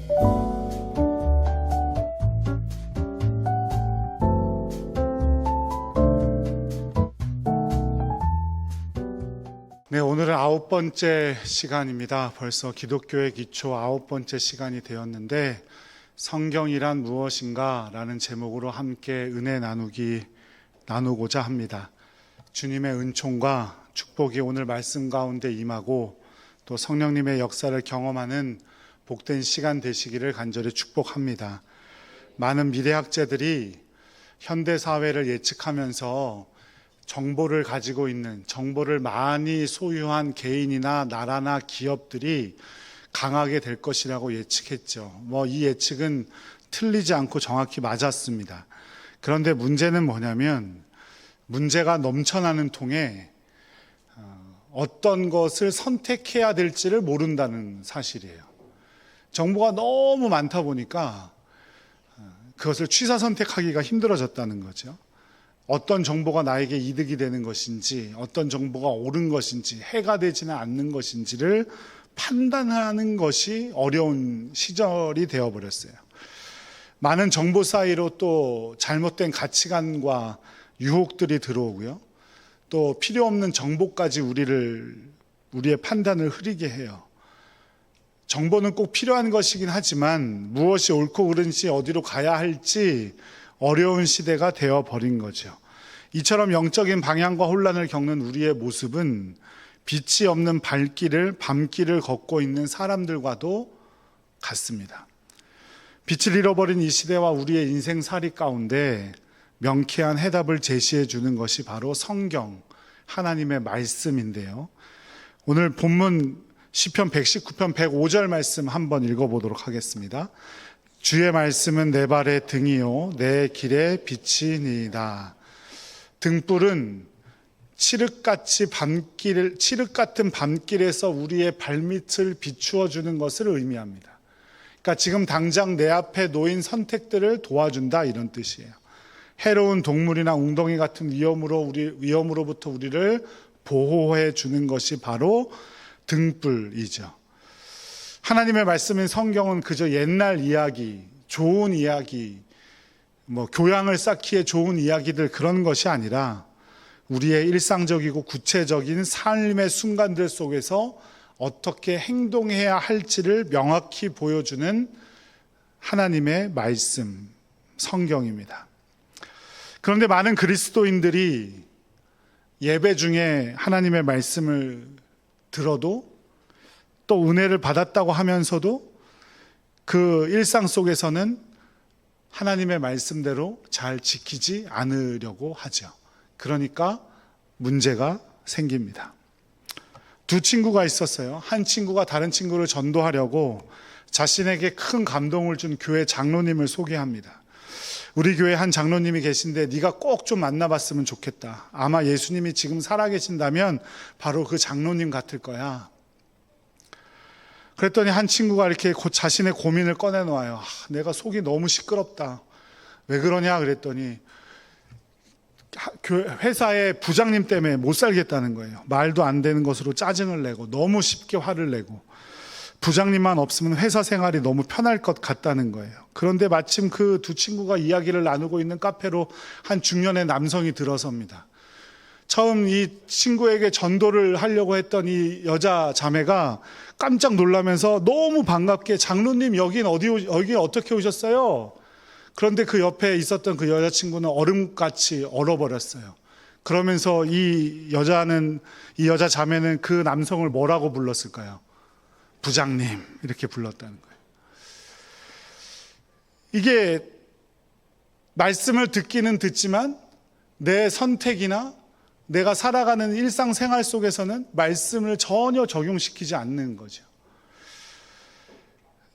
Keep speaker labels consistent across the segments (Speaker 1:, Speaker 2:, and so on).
Speaker 1: 네, 오늘은 9번째 시간입니다. 벌써 기독교의 기초 9번째 시간이 되었는데, 성경이란 무엇인가? 라는 제목으로 함께 은혜 나누고자 합니다. 주님의 은총과 축복이 오늘 말씀 가운데 임하고 또 성령님의 역사를 경험하는 복된 시간 되시기를 간절히 축복합니다. 많은 미래학자들이 현대사회를 예측하면서 정보를 가지고 있는, 정보를 많이 소유한 개인이나 나라나 기업들이 강하게 될 것이라고 예측했죠. 이 예측은 틀리지 않고 정확히 맞았습니다. 그런데 문제는 뭐냐면, 문제가 넘쳐나는 통에 어떤 것을 선택해야 될지를 모른다는 사실이에요. 정보가 너무 많다 보니까 그것을 취사 선택하기가 힘들어졌다는 거죠. 어떤 정보가 나에게 이득이 되는 것인지, 어떤 정보가 옳은 것인지, 해가 되지는 않는 것인지를 판단하는 것이 어려운 시절이 되어버렸어요. 많은 정보 사이로 또 잘못된 가치관과 유혹들이 들어오고요. 또 필요 없는 정보까지 우리의 판단을 흐리게 해요. 정보는 꼭 필요한 것이긴 하지만 무엇이 옳고 그른지 어디로 가야 할지 어려운 시대가 되어버린 거죠. 이처럼 영적인 방향과 혼란을 겪는 우리의 모습은 빛이 없는 밤길을 걷고 있는 사람들과도 같습니다. 빛을 잃어버린 이 시대와 우리의 인생살이 가운데 명쾌한 해답을 제시해 주는 것이 바로 성경, 하나님의 말씀인데요. 오늘 본문 시편 119편 105절 말씀 한번 읽어보도록 하겠습니다. 주의 말씀은 내 발의 등이요 내 길의 빛이니이다. 등불은 칠흑 같은 밤길에서 우리의 발밑을 비추어 주는 것을 의미합니다. 그러니까 지금 당장 내 앞에 놓인 선택들을 도와준다, 이런 뜻이에요. 해로운 동물이나 웅덩이 같은 위험으로부터 우리를 보호해 주는 것이 바로 등불이죠. 하나님의 말씀인 성경은 그저 옛날 이야기, 좋은 이야기, 교양을 쌓기에 좋은 이야기들, 그런 것이 아니라 우리의 일상적이고 구체적인 삶의 순간들 속에서 어떻게 행동해야 할지를 명확히 보여주는 하나님의 말씀, 성경입니다. 그런데 많은 그리스도인들이 예배 중에 하나님의 말씀을 들어도 또 은혜를 받았다고 하면서도 그 일상 속에서는 하나님의 말씀대로 잘 지키지 않으려고 하죠. 그러니까 문제가 생깁니다. 두 친구가 있었어요. 한 친구가 다른 친구를 전도하려고 자신에게 큰 감동을 준 교회 장로님을 소개합니다. 우리 교회 한 장로님이 계신데 네가 꼭 좀 만나봤으면 좋겠다. 아마 예수님이 지금 살아계신다면 바로 그 장로님 같을 거야. 그랬더니 한 친구가 이렇게 자신의 고민을 꺼내놓아요. 내가 속이 너무 시끄럽다. 왜 그러냐 그랬더니 회사의 부장님 때문에 못 살겠다는 거예요. 말도 안 되는 것으로 짜증을 내고 너무 쉽게 화를 내고 부장님만 없으면 회사 생활이 너무 편할 것 같다는 거예요. 그런데 마침 그 두 친구가 이야기를 나누고 있는 카페로 한 중년의 남성이 들어섭니다. 처음 이 친구에게 전도를 하려고 했던 이 여자 자매가 깜짝 놀라면서 너무 반갑게 장로님 여긴 어떻게 오셨어요? 그런데 그 옆에 있었던 그 여자친구는 얼음같이 얼어버렸어요. 그러면서 이 여자 자매는 그 남성을 뭐라고 불렀을까요? 부장님, 이렇게 불렀다는 거예요. 이게 말씀을 듣기는 듣지만 내 선택이나 내가 살아가는 일상생활 속에서는 말씀을 전혀 적용시키지 않는 거죠.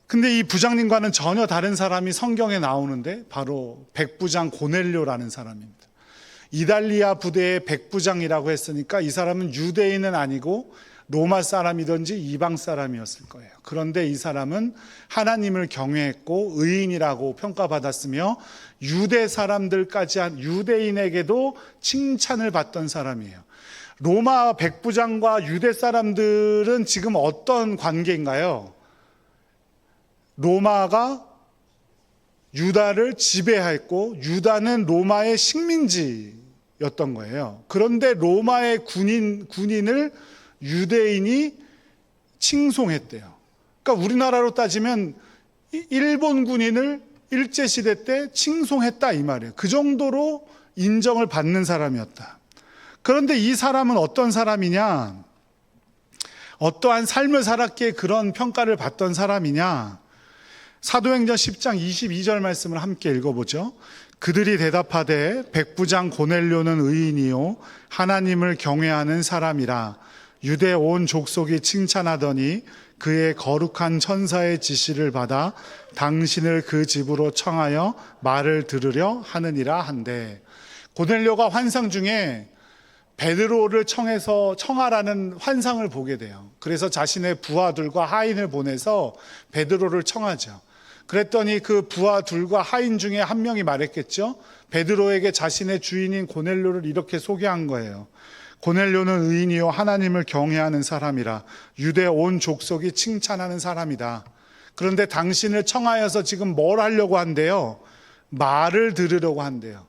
Speaker 1: 근데 이 부장님과는 전혀 다른 사람이 성경에 나오는데 바로 백부장 고넬료라는 사람입니다. 이달리아 부대의 백부장이라고 했으니까 이 사람은 유대인은 아니고 로마 사람이든지 이방 사람이었을 거예요. 그런데 이 사람은 하나님을 경외했고 의인이라고 평가받았으며 유대 사람들까지 한 유대인에게도 칭찬을 받던 사람이에요. 로마 백부장과 유대 사람들은 지금 어떤 관계인가요? 로마가 유다를 지배했고 유다는 로마의 식민지였던 거예요. 그런데 로마의 군인을 유대인이 칭송했대요. 그러니까 우리나라로 따지면 일본 군인을 일제시대 때 칭송했다 이 말이에요. 그 정도로 인정을 받는 사람이었다. 그런데 이 사람은 어떤 사람이냐? 어떠한 삶을 살았기에 그런 평가를 받던 사람이냐? 사도행전 10장 22절 말씀을 함께 읽어보죠. 그들이 대답하되 백부장 고넬료는 의인이요 하나님을 경외하는 사람이라 유대 온 족속이 칭찬하더니 그의 거룩한 천사의 지시를 받아 당신을 그 집으로 청하여 말을 들으려 하느니라 한대. 고넬료가 환상 중에 베드로를 청하라는 환상을 보게 돼요. 그래서 자신의 부하들과 하인을 보내서 베드로를 청하죠. 그랬더니 그 부하 둘과 하인 중에 한 명이 말했겠죠. 베드로에게 자신의 주인인 고넬료를 이렇게 소개한 거예요. 고넬료는 의인이요 하나님을 경외하는 사람이라 유대 온 족속이 칭찬하는 사람이다. 그런데 당신을 청하여서 지금 뭘 하려고 한대요? 말을 들으려고 한대요.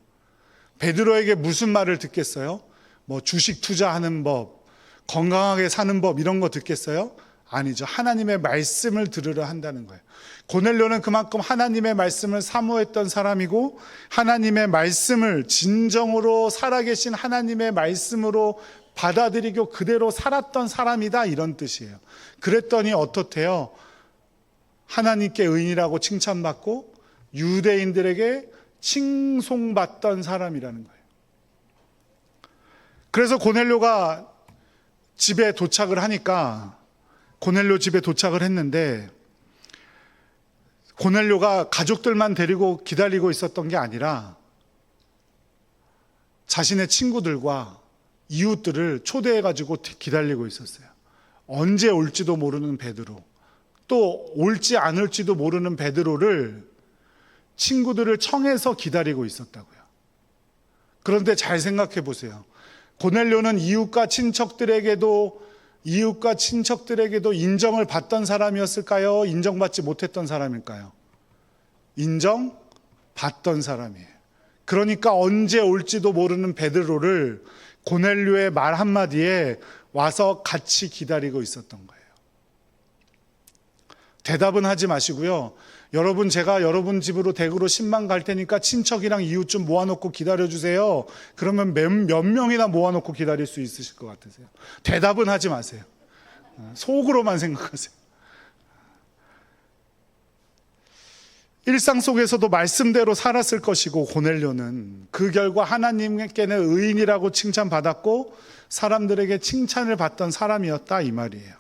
Speaker 1: 베드로에게 무슨 말을 듣겠어요? 뭐 주식 투자하는 법, 건강하게 사는 법 이런 거 듣겠어요? 아니죠. 하나님의 말씀을 들으려 한다는 거예요. 고넬료는 그만큼 하나님의 말씀을 사모했던 사람이고 하나님의 말씀을 진정으로 살아계신 하나님의 말씀으로 받아들이고 그대로 살았던 사람이다 이런 뜻이에요. 그랬더니 어떻대요? 하나님께 의인이라고 칭찬받고 유대인들에게 칭송받던 사람이라는 거예요. 그래서 고넬료가 집에 도착을 하니까 고넬료 집에 도착을 했는데 고넬료가 가족들만 데리고 기다리고 있었던 게 아니라 자신의 친구들과 이웃들을 초대해가지고 기다리고 있었어요. 언제 올지도 모르는 베드로, 또 올지 않을지도 모르는 베드로를 친구들을 청해서 기다리고 있었다고요. 그런데 잘 생각해 보세요. 고넬료는 이웃과 친척들에게도 인정을 받던 사람이었을까요? 인정받지 못했던 사람일까요? 인정받던 사람이에요. 그러니까 언제 올지도 모르는 베드로를 고넬료의 말 한마디에 와서 같이 기다리고 있었던 거예요. 대답은 하지 마시고요. 여러분, 제가 여러분 집으로 댁으로 10만 갈 테니까 친척이랑 이웃 좀 모아놓고 기다려주세요. 그러면 몇 명이나 모아놓고 기다릴 수 있으실 것 같으세요? 대답은 하지 마세요. 속으로만 생각하세요. 일상 속에서도 말씀대로 살았을 것이고 고넬료는 그 결과 하나님께는 의인이라고 칭찬받았고 사람들에게 칭찬을 받던 사람이었다 이 말이에요.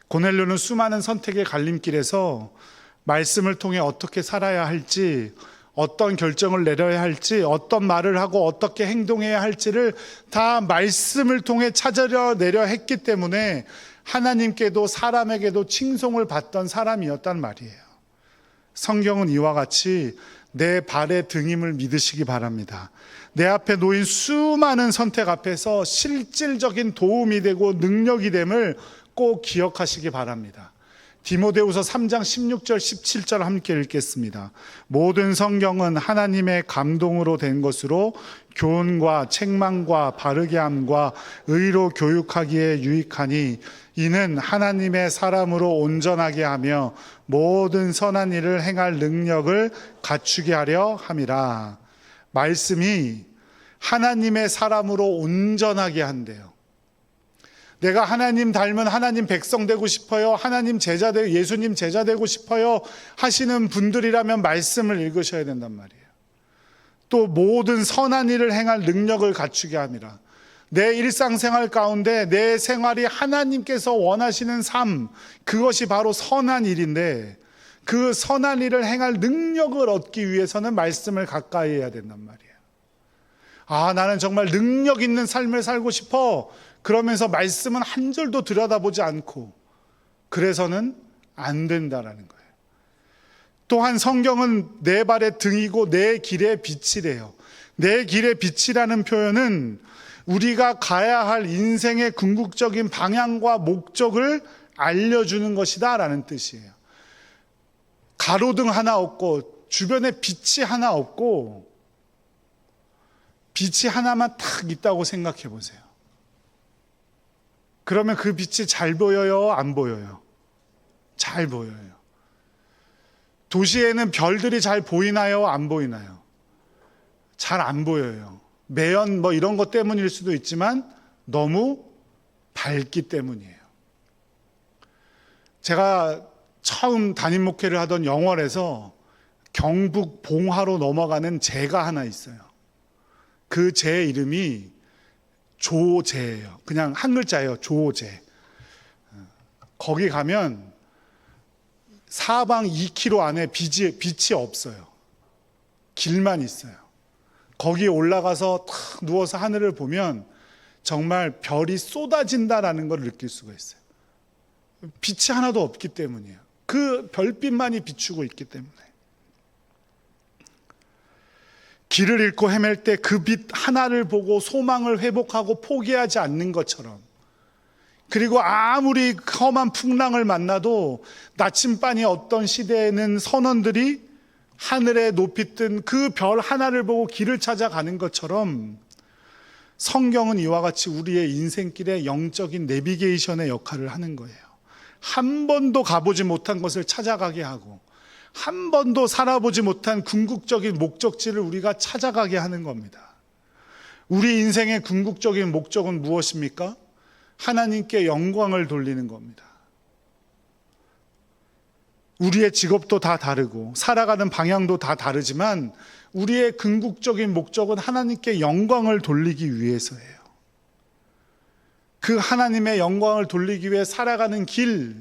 Speaker 1: 고넬료는 수많은 선택의 갈림길에서 말씀을 통해 어떻게 살아야 할지, 어떤 결정을 내려야 할지, 어떤 말을 하고 어떻게 행동해야 할지를 다 말씀을 통해 찾아내려 했기 때문에 하나님께도 사람에게도 칭송을 받던 사람이었단 말이에요. 성경은 이와 같이 내 발의 등임을 믿으시기 바랍니다. 내 앞에 놓인 수많은 선택 앞에서 실질적인 도움이 되고 능력이 됨을 꼭 기억하시기 바랍니다. 디모데후서 3장 16절 17절 함께 읽겠습니다. 모든 성경은 하나님의 감동으로 된 것으로 교훈과 책망과 바르게 함과 의로 교육하기에 유익하니 이는 하나님의 사람으로 온전하게 하며 모든 선한 일을 행할 능력을 갖추게 하려 함이라. 말씀이 하나님의 사람으로 온전하게 한대요. 내가 하나님 닮은 하나님 백성 되고 싶어요, 하나님 제자 되고 예수님 제자 되고 싶어요 하시는 분들이라면 말씀을 읽으셔야 된단 말이에요. 또 모든 선한 일을 행할 능력을 갖추게 함이라. 내 일상생활 가운데 내 생활이 하나님께서 원하시는 삶, 그것이 바로 선한 일인데 그 선한 일을 행할 능력을 얻기 위해서는 말씀을 가까이 해야 된단 말이에요. 아, 나는 정말 능력 있는 삶을 살고 싶어. 그러면서 말씀은 한 줄도 들여다보지 않고 그래서는 안 된다라는 거예요. 또한 성경은 내 발의 등이고 내 길의 빛이래요. 내 길의 빛이라는 표현은 우리가 가야 할 인생의 궁극적인 방향과 목적을 알려주는 것이다 라는 뜻이에요. 가로등 하나 없고 주변에 빛이 하나 없고 빛이 하나만 탁 있다고 생각해 보세요. 그러면 그 빛이 잘 보여요? 안 보여요? 잘 보여요. 도시에는 별들이 잘 보이나요? 안 보이나요? 잘 안 보여요. 매연 이런 것 때문일 수도 있지만 너무 밝기 때문이에요. 제가 처음 담임 목회를 하던 영월에서 경북 봉화로 넘어가는 제가 하나 있어요. 그 제 이름이 조제예요. 그냥 한 글자예요. 조제. 거기 가면 사방 2km 안에 빛이 없어요. 길만 있어요. 거기에 올라가서 탁 누워서 하늘을 보면 정말 별이 쏟아진다라는 걸 느낄 수가 있어요. 빛이 하나도 없기 때문이에요. 그 별빛만이 비추고 있기 때문에. 길을 잃고 헤맬 때 그 빛 하나를 보고 소망을 회복하고 포기하지 않는 것처럼, 그리고 아무리 험한 풍랑을 만나도 나침반이 어떤 시대에는 선원들이 하늘에 높이 뜬 그 별 하나를 보고 길을 찾아가는 것처럼, 성경은 이와 같이 우리의 인생길에 영적인 내비게이션의 역할을 하는 거예요. 한 번도 가보지 못한 것을 찾아가게 하고, 한 번도 살아보지 못한 궁극적인 목적지를 우리가 찾아가게 하는 겁니다. 우리 인생의 궁극적인 목적은 무엇입니까? 하나님께 영광을 돌리는 겁니다. 우리의 직업도 다 다르고 살아가는 방향도 다 다르지만 우리의 궁극적인 목적은 하나님께 영광을 돌리기 위해서예요. 그 하나님의 영광을 돌리기 위해 살아가는 길,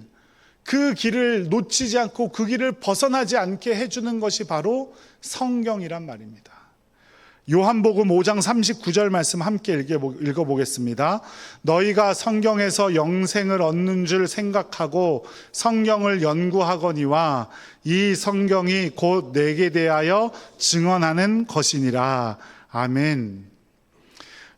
Speaker 1: 그 길을 놓치지 않고 그 길을 벗어나지 않게 해주는 것이 바로 성경이란 말입니다. 요한복음 5장 39절 말씀 함께 읽어보겠습니다. 너희가 성경에서 영생을 얻는 줄 생각하고 성경을 연구하거니와 이 성경이 곧 내게 대하여 증언하는 것이니라. 아멘.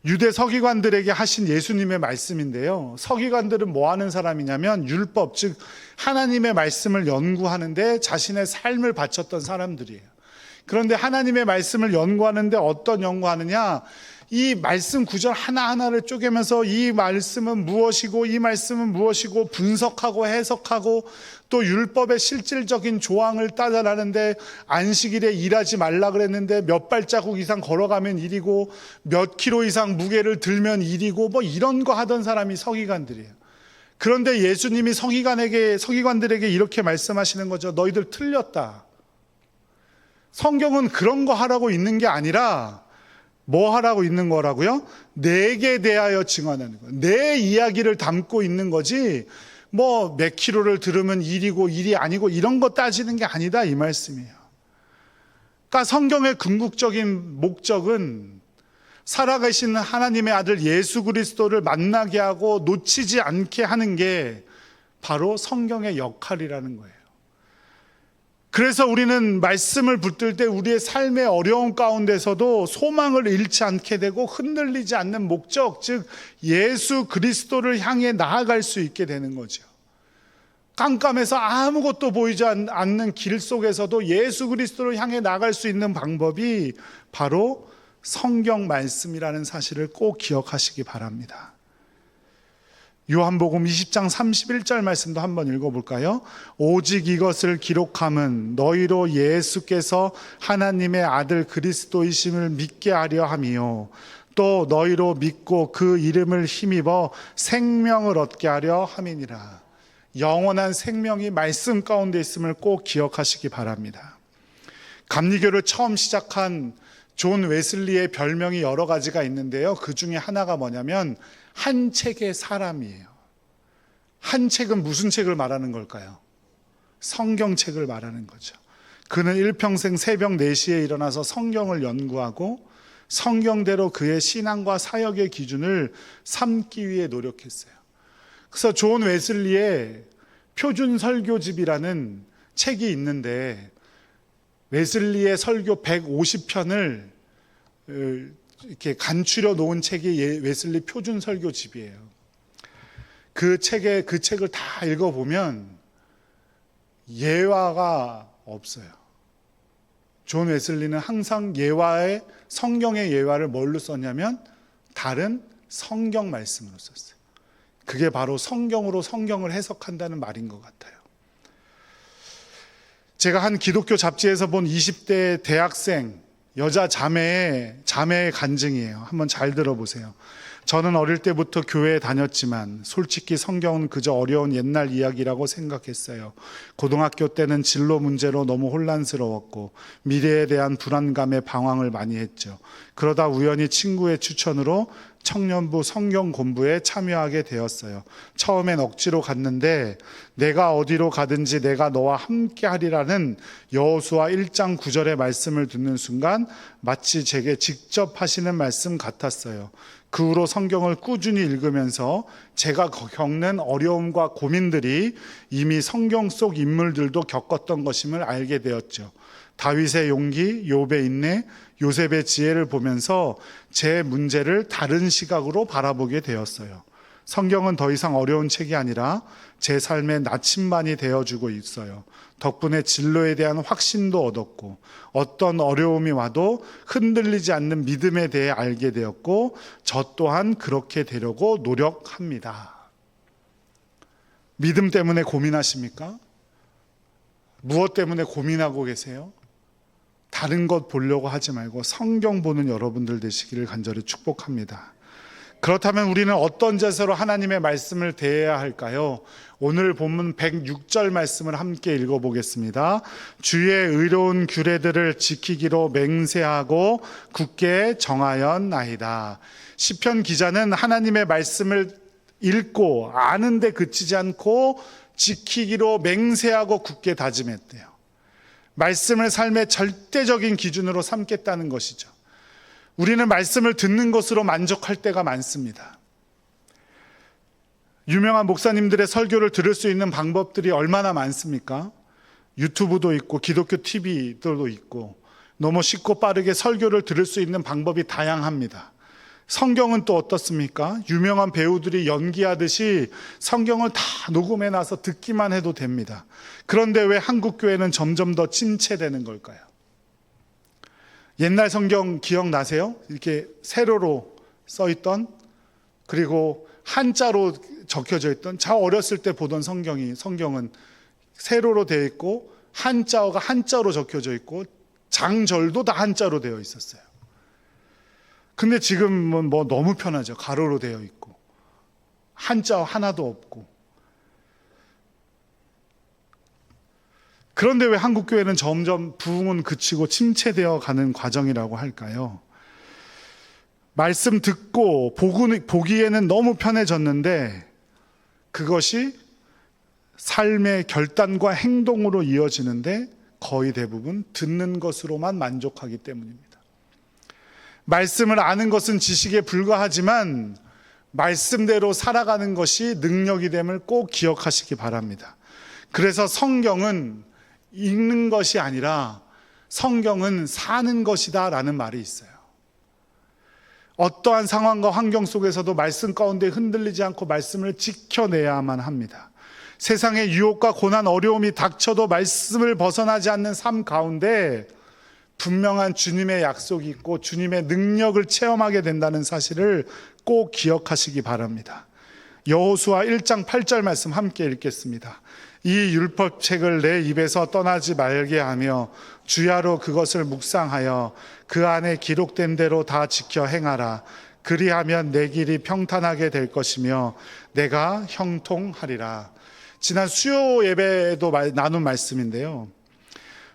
Speaker 1: 유대 서기관들에게 하신 예수님의 말씀인데요, 서기관들은 뭐 하는 사람이냐면 율법, 즉 하나님의 말씀을 연구하는데 자신의 삶을 바쳤던 사람들이에요. 그런데 하나님의 말씀을 연구하는데 어떤 연구하느냐, 이 말씀 구절 하나하나를 쪼개면서 이 말씀은 무엇이고 이 말씀은 무엇이고 분석하고 해석하고, 또 율법의 실질적인 조항을 따져나는데 안식일에 일하지 말라 그랬는데 몇 발자국 이상 걸어가면 일이고 몇 킬로 이상 무게를 들면 일이고 이런 거 하던 사람이 서기관들이에요. 그런데 예수님이 서기관들에게 이렇게 말씀하시는 거죠. 너희들 틀렸다. 성경은 그런 거 하라고 있는 게 아니라 뭐 하라고 있는 거라고요? 내게 대하여 증언하는 거예요. 내 이야기를 담고 있는 거지 몇 킬로를 들으면 일이고 일이 아니고 이런 거 따지는 게 아니다, 이 말씀이에요. 그러니까 성경의 궁극적인 목적은 살아계신 하나님의 아들 예수 그리스도를 만나게 하고 놓치지 않게 하는 게 바로 성경의 역할이라는 거예요. 그래서 우리는 말씀을 붙들 때 우리의 삶의 어려움 가운데서도 소망을 잃지 않게 되고 흔들리지 않는 목적, 즉 예수 그리스도를 향해 나아갈 수 있게 되는 거죠. 깜깜해서 아무것도 보이지 않는 길 속에서도 예수 그리스도를 향해 나아갈 수 있는 방법이 바로 성경 말씀이라는 사실을 꼭 기억하시기 바랍니다. 요한복음 20장 31절 말씀도 한번 읽어볼까요? 오직 이것을 기록함은 너희로 예수께서 하나님의 아들 그리스도이심을 믿게 하려 함이요 또 너희로 믿고 그 이름을 힘입어 생명을 얻게 하려 함이니라. 영원한 생명이 말씀 가운데 있음을 꼭 기억하시기 바랍니다. 감리교를 처음 시작한 존 웨슬리의 별명이 여러 가지가 있는데요, 그 중에 하나가 뭐냐면 한 책의 사람이에요. 한 책은 무슨 책을 말하는 걸까요? 성경책을 말하는 거죠. 그는 일평생 새벽 4시에 일어나서 성경을 연구하고 성경대로 그의 신앙과 사역의 기준을 삼기 위해 노력했어요. 그래서 존 웨슬리의 표준 설교집이라는 책이 있는데, 웨슬리의 설교 150편을 이렇게 간추려 놓은 책이 웨슬리 표준 설교집이에요. 그 책을 다 읽어보면 예화가 없어요. 존 웨슬리는 항상 성경의 예화를 뭘로 썼냐면 다른 성경 말씀으로 썼어요. 그게 바로 성경으로 성경을 해석한다는 말인 것 같아요. 제가 한 기독교 잡지에서 본 20대 대학생 여자 자매의 간증이에요. 한번 잘 들어보세요. 저는 어릴 때부터 교회에 다녔지만 솔직히 성경은 그저 어려운 옛날 이야기라고 생각했어요. 고등학교 때는 진로 문제로 너무 혼란스러웠고 미래에 대한 불안감에 방황을 많이 했죠. 그러다 우연히 친구의 추천으로 청년부 성경 공부에 참여하게 되었어요. 처음엔 억지로 갔는데 내가 어디로 가든지 내가 너와 함께 하리라는 여호수아 1장 9절의 말씀을 듣는 순간 마치 제게 직접 하시는 말씀 같았어요. 그 후로 성경을 꾸준히 읽으면서 제가 겪는 어려움과 고민들이 이미 성경 속 인물들도 겪었던 것임을 알게 되었죠. 다윗의 용기, 욥의 인내, 요셉의 지혜를 보면서 제 문제를 다른 시각으로 바라보게 되었어요. 성경은 더 이상 어려운 책이 아니라 제 삶의 나침반이 되어주고 있어요. 덕분에 진로에 대한 확신도 얻었고 어떤 어려움이 와도 흔들리지 않는 믿음에 대해 알게 되었고 저 또한 그렇게 되려고 노력합니다. 믿음 때문에 고민하십니까? 무엇 때문에 고민하고 계세요? 다른 것 보려고 하지 말고 성경 보는 여러분들 되시기를 간절히 축복합니다. 그렇다면 우리는 어떤 자세로 하나님의 말씀을 대해야 할까요? 오늘 본문 106절 말씀을 함께 읽어보겠습니다. 주의 의로운 규례들을 지키기로 맹세하고 굳게 정하였나이다. 시편 기자는 하나님의 말씀을 읽고 아는데 그치지 않고 지키기로 맹세하고 굳게 다짐했대요. 말씀을 삶의 절대적인 기준으로 삼겠다는 것이죠. 우리는 말씀을 듣는 것으로 만족할 때가 많습니다. 유명한 목사님들의 설교를 들을 수 있는 방법들이 얼마나 많습니까? 유튜브도 있고 기독교 TV들도 있고 너무 쉽고 빠르게 설교를 들을 수 있는 방법이 다양합니다. 성경은 또 어떻습니까? 유명한 배우들이 연기하듯이 성경을 다 녹음해놔서 듣기만 해도 됩니다. 그런데 왜 한국 교회는 점점 더 침체되는 걸까요? 옛날 성경 기억나세요? 이렇게 세로로 써있던, 그리고 한자로 적혀져 있던, 저 어렸을 때 보던 성경은 세로로 되어 있고 한자어가 한자로 적혀져 있고 장절도 다 한자로 되어 있었어요. 근데 지금은 뭐 너무 편하죠. 가로로 되어 있고 한자어 하나도 없고. 그런데 왜 한국 교회는 점점 부흥은 그치고 침체되어 가는 과정이라고 할까요? 말씀 듣고 보기에는 너무 편해졌는데 그것이 삶의 결단과 행동으로 이어지는데 거의 대부분 듣는 것으로만 만족하기 때문입니다. 말씀을 아는 것은 지식에 불과하지만 말씀대로 살아가는 것이 능력이 됨을 꼭 기억하시기 바랍니다. 그래서 성경은 읽는 것이 아니라 성경은 사는 것이다 라는 말이 있어요. 어떠한 상황과 환경 속에서도 말씀 가운데 흔들리지 않고 말씀을 지켜내야만 합니다. 세상의 유혹과 고난, 어려움이 닥쳐도 말씀을 벗어나지 않는 삶 가운데 분명한 주님의 약속이 있고 주님의 능력을 체험하게 된다는 사실을 꼭 기억하시기 바랍니다. 여호수아 1장 8절 말씀 함께 읽겠습니다. 이 율법책을 내 입에서 떠나지 말게 하며 주야로 그것을 묵상하여 그 안에 기록된 대로 다 지켜 행하라. 그리하면 내 길이 평탄하게 될 것이며 내가 형통하리라. 지난 수요 예배에도 나눈 말씀인데요.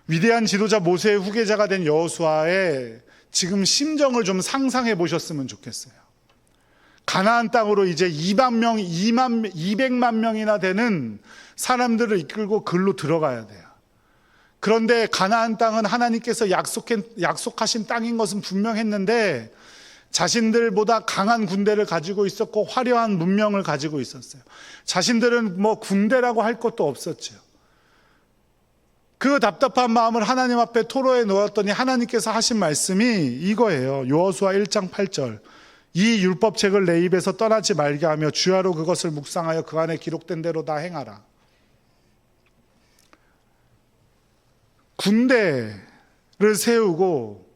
Speaker 1: 위대한 지도자 모세의 후계자가 된 여호수아의 지금 심정을 좀 상상해 보셨으면 좋겠어요. 가나안 땅으로 이제 200만 명이나 되는 사람들을 이끌고 글로 들어가야 돼요. 그런데 가나안 땅은 하나님께서 약속하신 땅인 것은 분명했는데 자신들보다 강한 군대를 가지고 있었고 화려한 문명을 가지고 있었어요. 자신들은 뭐 군대라고 할 것도 없었죠. 그 답답한 마음을 하나님 앞에 토로해 놓았더니 하나님께서 하신 말씀이 이거예요. 여호수아 1장 8절. 이 율법책을 내 입에서 떠나지 말게 하며 주야로 그것을 묵상하여 그 안에 기록된 대로 다 행하라. 군대를 세우고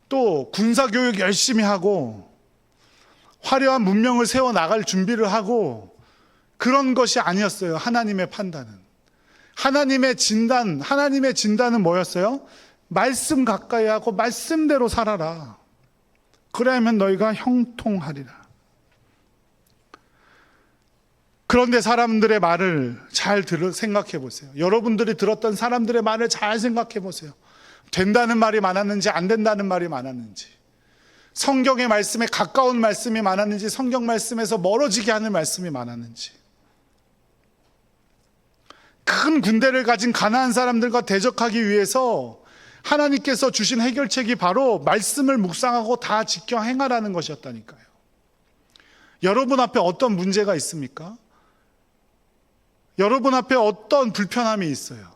Speaker 1: 또 군사교육 열심히 하고 화려한 문명을 세워나갈 준비를 하고 그런 것이 아니었어요. 하나님의 판단은. 하나님의 진단은 뭐였어요? 말씀 가까이 하고 말씀대로 살아라. 그래야면 너희가 형통하리라. 그런데 사람들의 말을 잘 생각해 보세요. 여러분들이 들었던 사람들의 말을 잘 생각해 보세요. 된다는 말이 많았는지 안 된다는 말이 많았는지, 성경의 말씀에 가까운 말씀이 많았는지 성경 말씀에서 멀어지게 하는 말씀이 많았는지, 큰 군대를 가진 가나안 사람들과 대적하기 위해서 하나님께서 주신 해결책이 바로 말씀을 묵상하고 다 지켜 행하라는 것이었다니까요. 여러분 앞에 어떤 문제가 있습니까? 여러분 앞에 어떤 불편함이 있어요?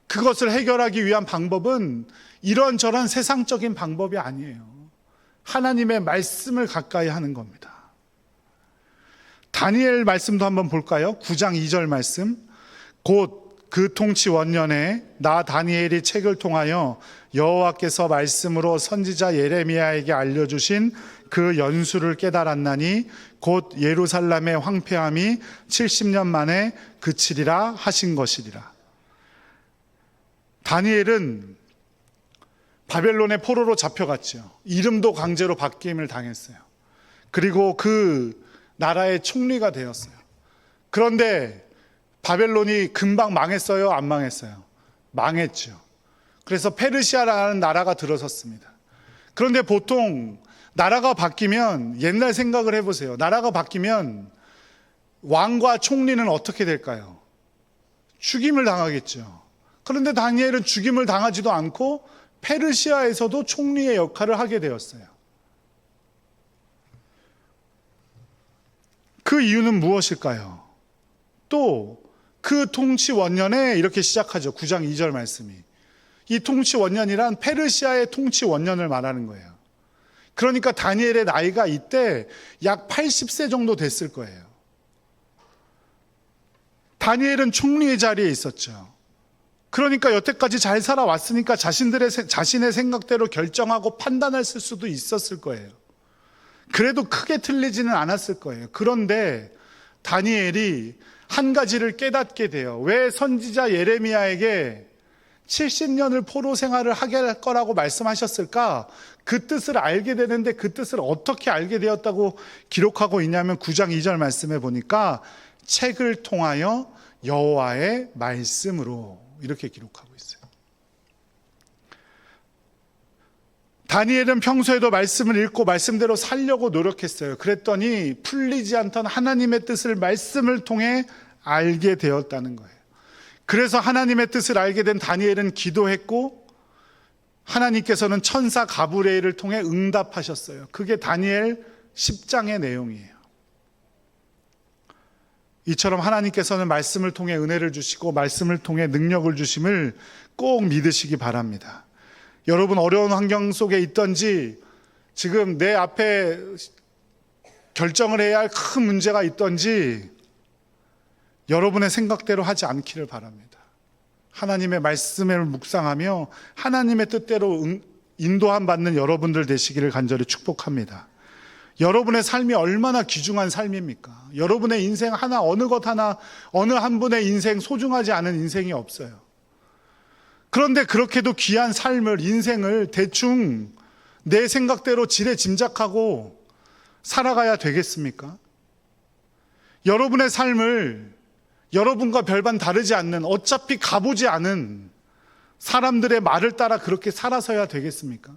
Speaker 1: 그것을 해결하기 위한 방법은 이런저런 세상적인 방법이 아니에요. 하나님의 말씀을 가까이 하는 겁니다. 다니엘 말씀도 한번 볼까요? 9장 2절 말씀. 곧 그 통치 원년에 나 다니엘이 책을 통하여 여호와께서 말씀으로 선지자 예레미야에게 알려주신 그 연수를 깨달았나니 곧 예루살렘의 황폐함이 70년 만에 그치리라 하신 것이리라. 다니엘은 바벨론의 포로로 잡혀갔죠. 이름도 강제로 바뀜을 당했어요. 그리고 그 나라의 총리가 되었어요. 그런데 바벨론이 금방 망했어요? 안 망했어요? 망했죠. 그래서 페르시아라는 나라가 들어섰습니다. 그런데 보통 나라가 바뀌면, 옛날 생각을 해보세요. 나라가 바뀌면 왕과 총리는 어떻게 될까요? 죽임을 당하겠죠. 그런데 다니엘은 죽임을 당하지도 않고 페르시아에서도 총리의 역할을 하게 되었어요. 그 이유는 무엇일까요? 또 그 통치 원년에 이렇게 시작하죠. 9장 2절 말씀이. 이 통치 원년이란 페르시아의 통치 원년을 말하는 거예요. 그러니까 다니엘의 나이가 이때 약 80세 정도 됐을 거예요. 다니엘은 총리의 자리에 있었죠. 그러니까 여태까지 잘 살아왔으니까 자신의 생각대로 결정하고 판단할 수도 있었을 거예요. 그래도 크게 틀리지는 않았을 거예요. 그런데 다니엘이 한 가지를 깨닫게 돼요. 왜 선지자 예레미야에게 70년을 포로 생활을 하게 할 거라고 말씀하셨을까? 그 뜻을 알게 되는데 그 뜻을 어떻게 알게 되었다고 기록하고 있냐면 9장 2절 말씀에 보니까 책을 통하여 여호와의 말씀으로 이렇게 기록하고 있어요. 다니엘은 평소에도 말씀을 읽고 말씀대로 살려고 노력했어요. 그랬더니 풀리지 않던 하나님의 뜻을 말씀을 통해 알게 되었다는 거예요. 그래서 하나님의 뜻을 알게 된 다니엘은 기도했고 하나님께서는 천사 가브리엘을 통해 응답하셨어요. 그게 다니엘 10장의 내용이에요. 이처럼 하나님께서는 말씀을 통해 은혜를 주시고 말씀을 통해 능력을 주심을 꼭 믿으시기 바랍니다. 여러분 어려운 환경 속에 있든지 지금 내 앞에 결정을 해야 할 큰 문제가 있든지 여러분의 생각대로 하지 않기를 바랍니다. 하나님의 말씀을 묵상하며 하나님의 뜻대로 인도함 받는 여러분들 되시기를 간절히 축복합니다. 여러분의 삶이 얼마나 귀중한 삶입니까? 여러분의 인생 하나, 어느 것 하나, 어느 한 분의 인생 소중하지 않은 인생이 없어요. 그런데 그렇게도 귀한 삶을, 인생을 대충 내 생각대로 지레 짐작하고 살아가야 되겠습니까? 여러분의 삶을 여러분과 별반 다르지 않는, 어차피 가보지 않은 사람들의 말을 따라 그렇게 살아서야 되겠습니까?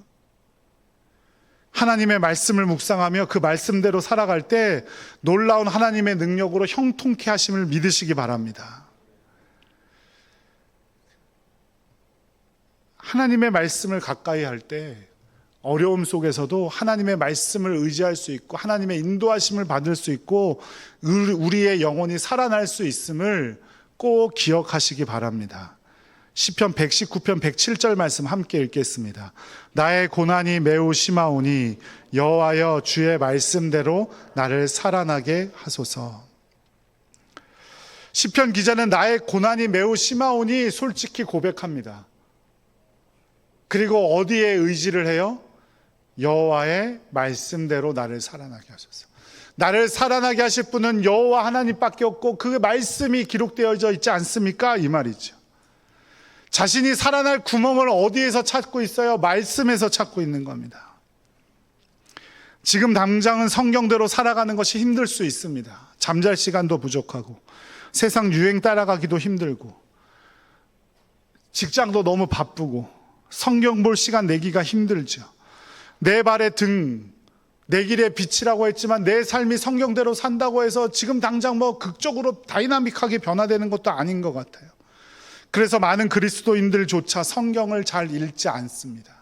Speaker 1: 하나님의 말씀을 묵상하며 그 말씀대로 살아갈 때 놀라운 하나님의 능력으로 형통케 하심을 믿으시기 바랍니다. 하나님의 말씀을 가까이 할 때 어려움 속에서도 하나님의 말씀을 의지할 수 있고 하나님의 인도하심을 받을 수 있고 우리의 영혼이 살아날 수 있음을 꼭 기억하시기 바랍니다. 시편 119편 107절 말씀 함께 읽겠습니다. 나의 고난이 매우 심하오니 여호와여 주의 말씀대로 나를 살아나게 하소서. 시편 기자는 나의 고난이 매우 심하오니 솔직히 고백합니다. 그리고 어디에 의지를 해요? 여호와의 말씀대로 나를 살아나게 하소서. 나를 살아나게 하실 분은 여호와 하나님밖에 없고 그 말씀이 기록되어져 있지 않습니까? 이 말이죠. 자신이 살아날 구멍을 어디에서 찾고 있어요? 말씀에서 찾고 있는 겁니다. 지금 당장은 성경대로 살아가는 것이 힘들 수 있습니다. 잠잘 시간도 부족하고 세상 유행 따라가기도 힘들고 직장도 너무 바쁘고 성경 볼 시간 내기가 힘들죠. 내 발의 등, 내 길의 빛이라고 했지만 내 삶이 성경대로 산다고 해서 지금 당장 극적으로 다이나믹하게 변화되는 것도 아닌 것 같아요. 그래서 많은 그리스도인들조차 성경을 잘 읽지 않습니다.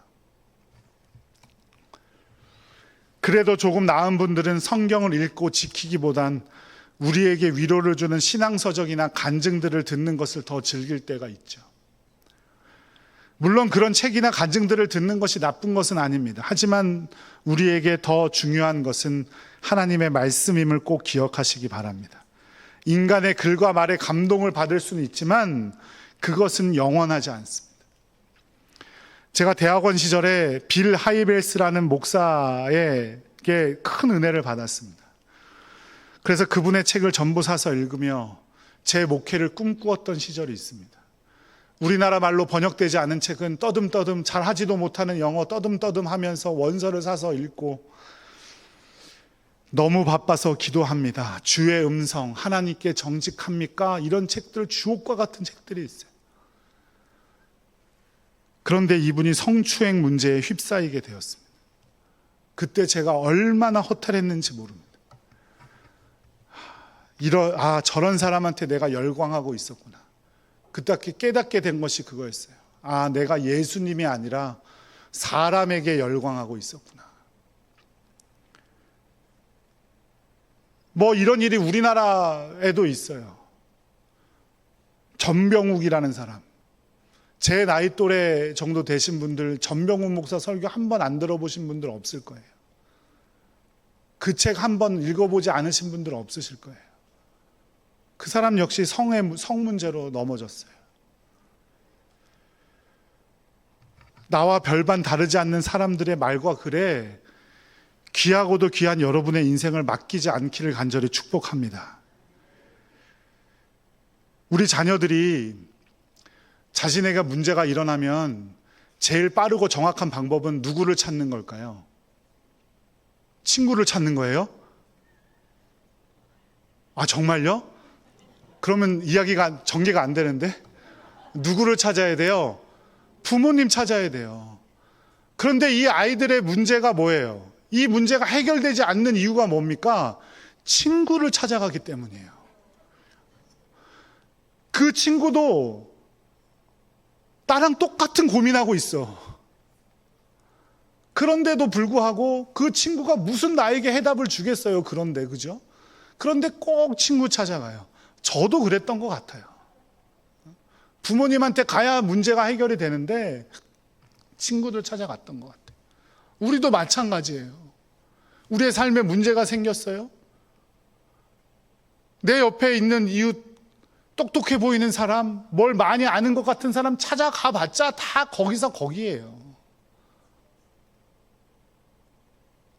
Speaker 1: 그래도 조금 나은 분들은 성경을 읽고 지키기보단 우리에게 위로를 주는 신앙서적이나 간증들을 듣는 것을 더 즐길 때가 있죠. 물론 그런 책이나 간증들을 듣는 것이 나쁜 것은 아닙니다. 하지만 우리에게 더 중요한 것은 하나님의 말씀임을 꼭 기억하시기 바랍니다. 인간의 글과 말에 감동을 받을 수는 있지만 그것은 영원하지 않습니다. 제가 대학원 시절에 빌 하이벨스라는 목사에게 큰 은혜를 받았습니다. 그래서 그분의 책을 전부 사서 읽으며 제 목회를 꿈꾸었던 시절이 있습니다. 우리나라 말로 번역되지 않은 책은 떠듬떠듬 잘하지도 못하는 영어 떠듬떠듬 하면서 원서를 사서 읽고 너무 바빠서 기도합니다. 주의 음성, 하나님께 정직합니까? 이런 책들, 주옥과 같은 책들이 있어요. 그런데 이분이 성추행 문제에 휩싸이게 되었습니다. 그때 제가 얼마나 허탈했는지 모릅니다. 저런 사람한테 내가 열광하고 있었구나. 그때 깨닫게 된 것이 그거였어요. 내가 예수님이 아니라 사람에게 열광하고 있었구나. 이런 일이 우리나라에도 있어요. 전병욱이라는 사람. 제 나이 또래 정도 되신 분들 전병욱 목사 설교 한 번 안 들어보신 분들 없을 거예요. 그 책 한 번 읽어보지 않으신 분들 없으실 거예요. 그 사람 역시 성 문제로 넘어졌어요. 나와 별반 다르지 않는 사람들의 말과 글에 귀하고도 귀한 여러분의 인생을 맡기지 않기를 간절히 축복합니다. 우리 자녀들이 자신에게 문제가 일어나면 제일 빠르고 정확한 방법은 누구를 찾는 걸까요? 친구를 찾는 거예요? 정말요? 그러면 이야기가 전개가 안 되는데? 누구를 찾아야 돼요? 부모님 찾아야 돼요. 그런데 이 아이들의 문제가 뭐예요? 이 문제가 해결되지 않는 이유가 뭡니까? 친구를 찾아가기 때문이에요. 그 친구도 나랑 똑같은 고민하고 있어. 그런데도 불구하고 그 친구가 무슨 나에게 해답을 주겠어요? 그죠? 그런데 꼭 친구 찾아가요. 저도 그랬던 것 같아요. 부모님한테 가야 문제가 해결이 되는데 친구들 찾아갔던 것 같아요. 우리도 마찬가지예요. 우리의 삶에 문제가 생겼어요. 내 옆에 있는 이웃, 똑똑해 보이는 사람, 뭘 많이 아는 것 같은 사람 찾아가 봤자 다 거기서 거기예요.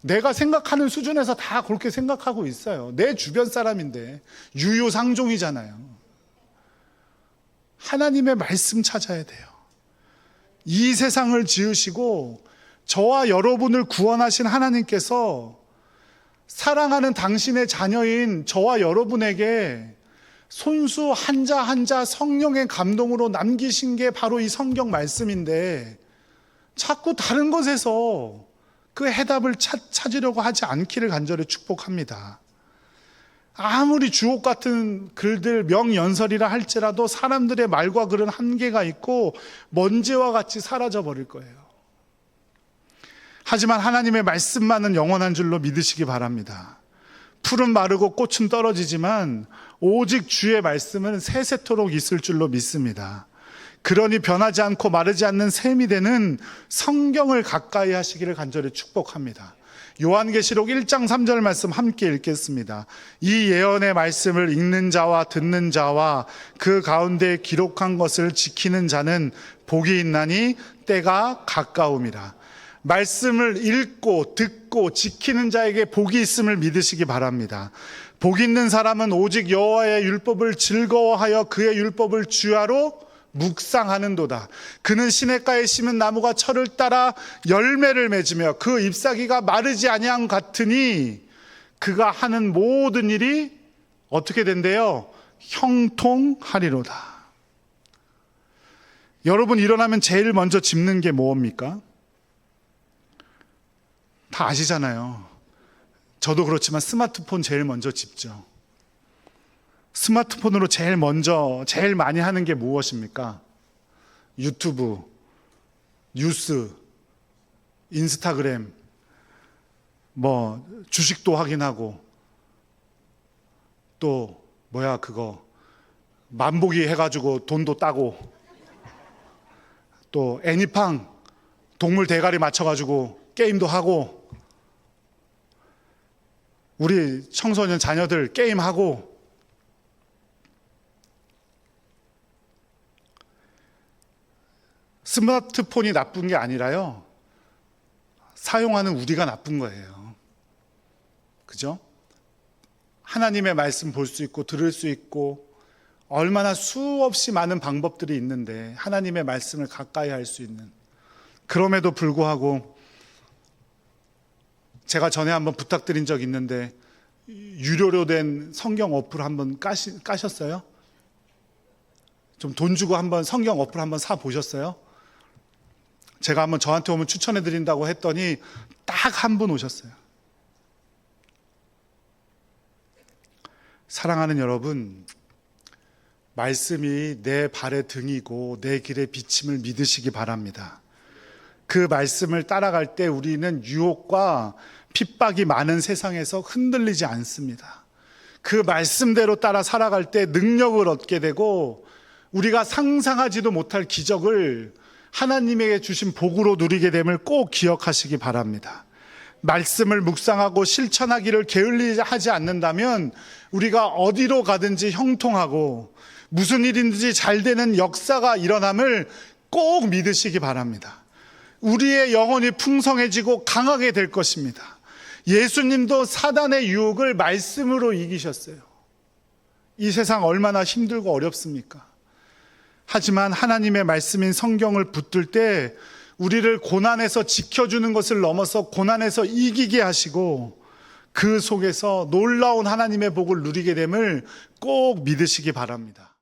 Speaker 1: 내가 생각하는 수준에서 다 그렇게 생각하고 있어요. 내 주변 사람인데 유효상종이잖아요. 하나님의 말씀 찾아야 돼요. 이 세상을 지으시고 저와 여러분을 구원하신 하나님께서 사랑하는 당신의 자녀인 저와 여러분에게 손수 한자 한자 성령의 감동으로 남기신 게 바로 이 성경 말씀인데 자꾸 다른 것에서 그 해답을 찾으려고 하지 않기를 간절히 축복합니다. 아무리 주옥 같은 글들 명연설이라 할지라도 사람들의 말과 글은 한계가 있고 먼지와 같이 사라져 버릴 거예요. 하지만 하나님의 말씀만은 영원한 줄로 믿으시기 바랍니다. 풀은 마르고 꽃은 떨어지지만 오직 주의 말씀은 세세토록 있을 줄로 믿습니다. 그러니 변하지 않고 마르지 않는 샘이 되는 성경을 가까이 하시기를 간절히 축복합니다. 요한계시록 1장 3절 말씀 함께 읽겠습니다. 이 예언의 말씀을 읽는 자와 듣는 자와 그 가운데 기록한 것을 지키는 자는 복이 있나니 때가 가까움이라. 말씀을 읽고 듣고 지키는 자에게 복이 있음을 믿으시기 바랍니다. 복 있는 사람은 오직 여호와의 율법을 즐거워하여 그의 율법을 주야로 묵상하는도다. 그는 시냇가에 심은 나무가 철을 따라 열매를 맺으며 그 잎사귀가 마르지 아니함 같으니 그가 하는 모든 일이 어떻게 된대요? 형통하리로다. 여러분 일어나면 제일 먼저 짚는 게 뭡니까? 다 아시잖아요. 저도 그렇지만 스마트폰 제일 먼저 짚죠. 스마트폰으로 제일 많이 하는 게 무엇입니까? 유튜브, 뉴스, 인스타그램, 주식도 확인하고, 또, 만보기 해가지고 돈도 따고, 또, 애니팡, 동물 대가리 맞춰가지고 게임도 하고, 우리 청소년 자녀들 게임하고, 스마트폰이 나쁜 게 아니라요, 사용하는 우리가 나쁜 거예요. 그죠? 하나님의 말씀 볼 수 있고 들을 수 있고 얼마나 수없이 많은 방법들이 있는데 하나님의 말씀을 가까이 할 수 있는, 그럼에도 불구하고 제가 전에 한번 부탁드린 적 있는데 유료로 된 성경 어플 한번 까셨어요? 좀 돈 주고 한번 성경 어플 한번 사 보셨어요? 제가 한번 저한테 오면 추천해 드린다고 했더니 딱 한 분 오셨어요. 사랑하는 여러분, 말씀이 내 발의 등이고 내 길의 비침을 믿으시기 바랍니다. 그 말씀을 따라갈 때 우리는 유혹과 핍박이 많은 세상에서 흔들리지 않습니다. 그 말씀대로 따라 살아갈 때 능력을 얻게 되고 우리가 상상하지도 못할 기적을 하나님에게 주신 복으로 누리게 됨을 꼭 기억하시기 바랍니다. 말씀을 묵상하고 실천하기를 게을리하지 않는다면 우리가 어디로 가든지 형통하고 무슨 일인지 잘 되는 역사가 일어남을 꼭 믿으시기 바랍니다. 우리의 영혼이 풍성해지고 강하게 될 것입니다. 예수님도 사단의 유혹을 말씀으로 이기셨어요. 이 세상 얼마나 힘들고 어렵습니까? 하지만 하나님의 말씀인 성경을 붙들 때 우리를 고난에서 지켜주는 것을 넘어서 고난에서 이기게 하시고 그 속에서 놀라운 하나님의 복을 누리게 됨을 꼭 믿으시기 바랍니다.